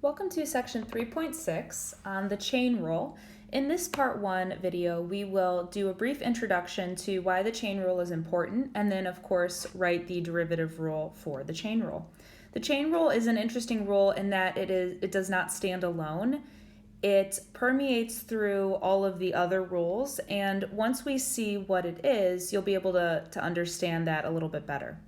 Welcome to section 3.6 on the chain rule. In this part 1 video, we will do a brief introduction to why the chain rule is important and then of course write the derivative rule for the chain rule. The chain rule is an interesting rule in that it does not stand alone. It permeates through all of the other rules, and once we see what it is, you'll be able to understand that a little bit better.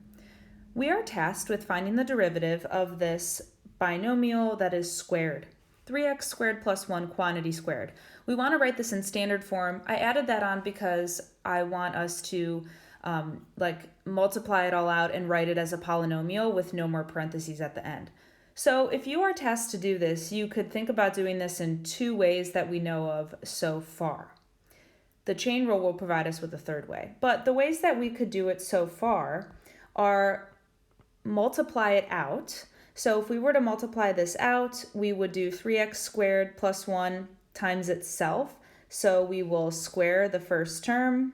We are tasked with finding the derivative of this binomial that is squared. 3x squared plus 1 quantity squared. We want to write this in standard form. I added that on because I want us to multiply it all out and write it as a polynomial with no more parentheses at the end. So if you are tasked to do this, you could think about doing this in two ways that we know of so far. The chain rule will provide us with a third way. But the ways that we could do it so far are multiply it out. So if we were to multiply this out, we would do 3x squared plus 1 times itself. So we will square the first term.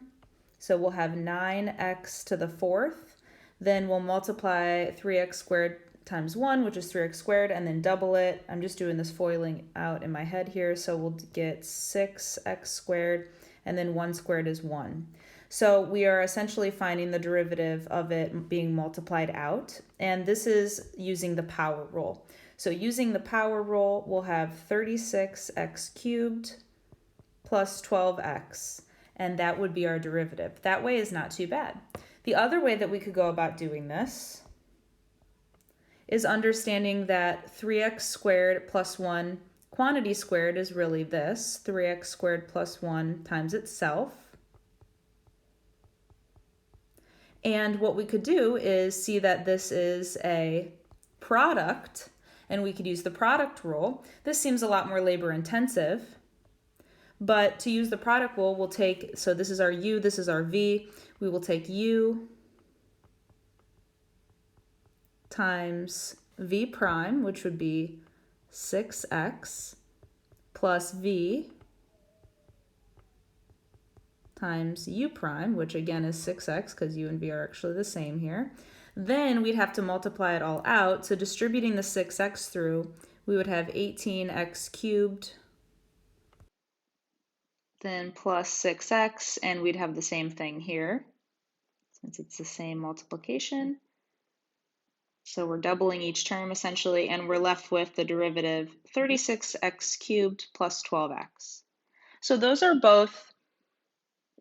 So we'll have 9x to the fourth. Then we'll multiply 3x squared times 1, which is 3x squared, and then double it. I'm just doing this foiling out in my head here. So we'll get 6x squared, and then 1 squared is 1. So we are essentially finding the derivative of it being multiplied out, and this is using the power rule. So using the power rule, we'll have 36x cubed plus 12x, and that would be our derivative. That way is not too bad. The other way that we could go about doing this is understanding that 3x squared plus 1 quantity squared is really this, 3x squared plus 1 times itself. And what we could do is see that this is a product, and we could use the product rule. This seems a lot more labor intensive, but to use the product rule, we'll take, so this is our u, this is our v. We will take u times v prime, which would be 6x, plus v times u prime, which again is 6x because u and v are actually the same here. Then we'd have to multiply it all out. So distributing the 6x through, we would have 18x cubed, then plus 6x, and we'd have the same thing here since it's the same multiplication. So we're doubling each term essentially, and we're left with the derivative 36x cubed plus 12x. So those are both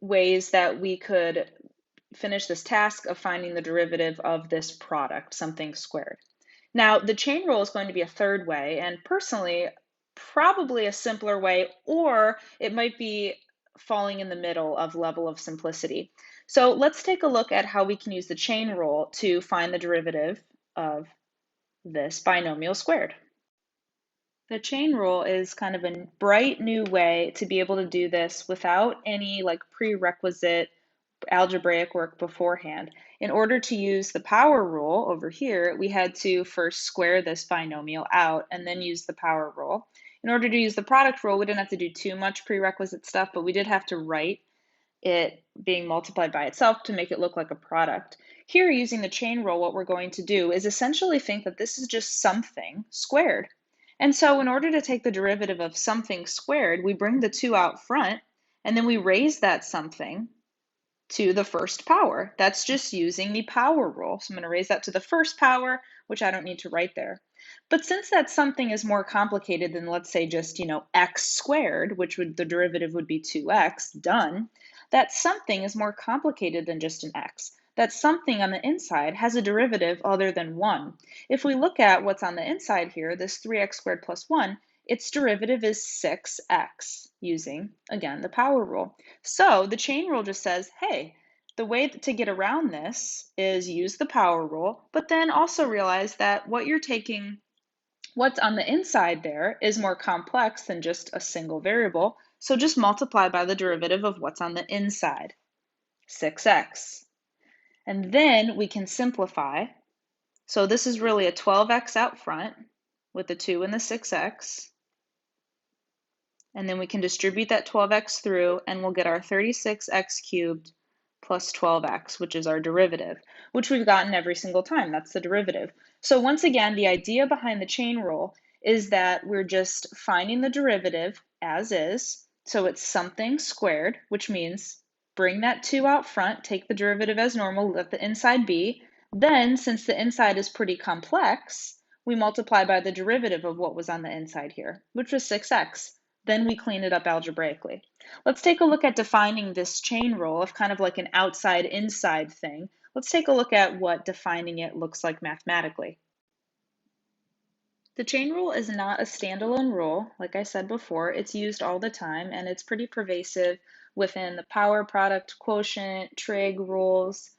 ways that we could finish this task of finding the derivative of this product, something squared. Now, the chain rule is going to be a third way, and personally, probably a simpler way, or it might be falling in the middle of level of simplicity. So let's take a look at how we can use the chain rule to find the derivative of this binomial squared. The chain rule is kind of a bright new way to be able to do this without any prerequisite algebraic work beforehand. In order to use the power rule over here, we had to first square this binomial out and then use the power rule. In order to use the product rule, we didn't have to do too much prerequisite stuff, but we did have to write it being multiplied by itself to make it look like a product. Here, using the chain rule, what we're going to do is essentially think that this is just something squared. And so in order to take the derivative of something squared, we bring the 2 out front, and then we raise that something to the first power. That's just using the power rule. So I'm going to raise that to the first power, which I don't need to write there. But since that something is more complicated than, let's say, just, x squared, which the derivative would be 2x, done, that something is more complicated than just an x. That something on the inside has a derivative other than 1. If we look at what's on the inside here, this 3x squared plus 1, its derivative is 6x, using, again, the power rule. So the chain rule just says, hey, the way to get around this is use the power rule, but then also realize that what's on the inside there is more complex than just a single variable, so just multiply by the derivative of what's on the inside, 6x. And then we can simplify. So this is really a 12x out front with the 2 and the 6x. And then we can distribute that 12x through, and we'll get our 36x cubed plus 12x, which is our derivative, which we've gotten every single time. That's the derivative. So once again, the idea behind the chain rule is that we're just finding the derivative as is. So it's something squared, which means bring that 2 out front, take the derivative as normal, let the inside be. Then, since the inside is pretty complex, we multiply by the derivative of what was on the inside here, which was 6x. Then we clean it up algebraically. Let's take a look at defining this chain rule of kind of like an outside-inside thing. Let's take a look at what defining it looks like mathematically. The chain rule is not a standalone rule. Like I said before, it's used all the time and it's pretty pervasive within the power, product, quotient, trig rules.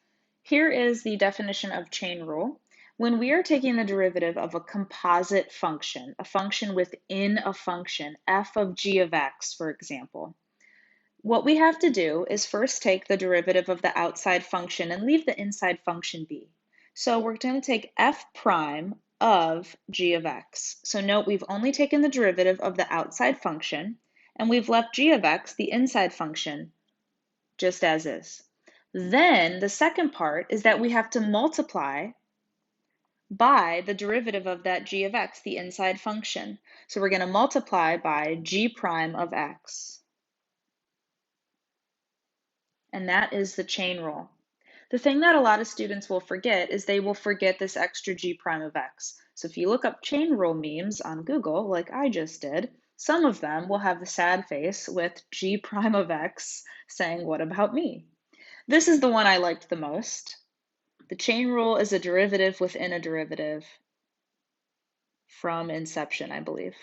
Here is the definition of chain rule. When we are taking the derivative of a composite function, a function within a function, f of g of x, for example, what we have to do is first take the derivative of the outside function and leave the inside function be. So we're going to take f prime of g of x. So note we've only taken the derivative of the outside function and we've left g of x, the inside function, just as is. Then the second part is that we have to multiply by the derivative of that g of x, the inside function. So we're going to multiply by g prime of x. And that is the chain rule. The thing that a lot of students will forget is they will forget this extra g prime of x. So if you look up chain rule memes on Google, like I just did, some of them will have the sad face with g prime of x saying, "What about me?" This is the one I liked the most. The chain rule is a derivative within a derivative from inception, I believe.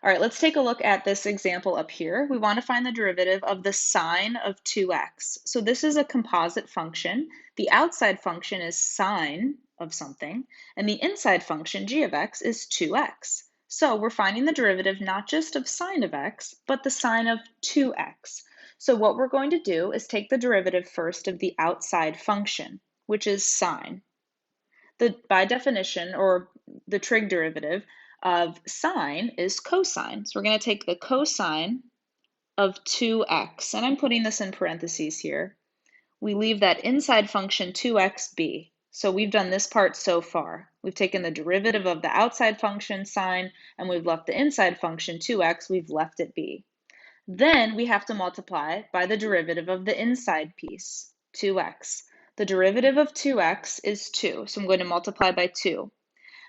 All right, let's take a look at this example up here. We want to find the derivative of the sine of 2x. So this is a composite function. The outside function is sine of something, and the inside function, g of x, is 2x. So we're finding the derivative not just of sine of x, but the sine of 2x. So what we're going to do is take the derivative first of the outside function, which is sine. By definition, or the trig derivative, of sine is cosine. So we're going to take the cosine of 2x, and I'm putting this in parentheses here. We leave that inside function 2x be. So we've done this part so far. We've taken the derivative of the outside function sine, and we've left the inside function 2x, we've left it be. Then we have to multiply by the derivative of the inside piece, 2x. The derivative of 2x is 2, so I'm going to multiply by 2.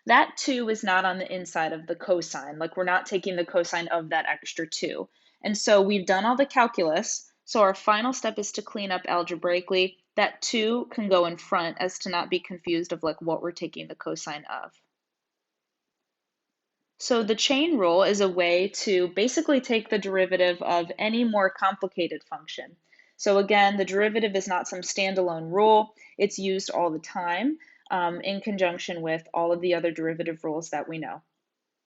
That 2 is not on the inside of the cosine, like we're not taking the cosine of that extra 2. And so we've done all the calculus, so our final step is to clean up algebraically. That 2 can go in front as to not be confused of like what we're taking the cosine of. So the chain rule is a way to basically take the derivative of any more complicated function. So again, the derivative is not some standalone rule. It's used all the time in conjunction with all of the other derivative rules that we know.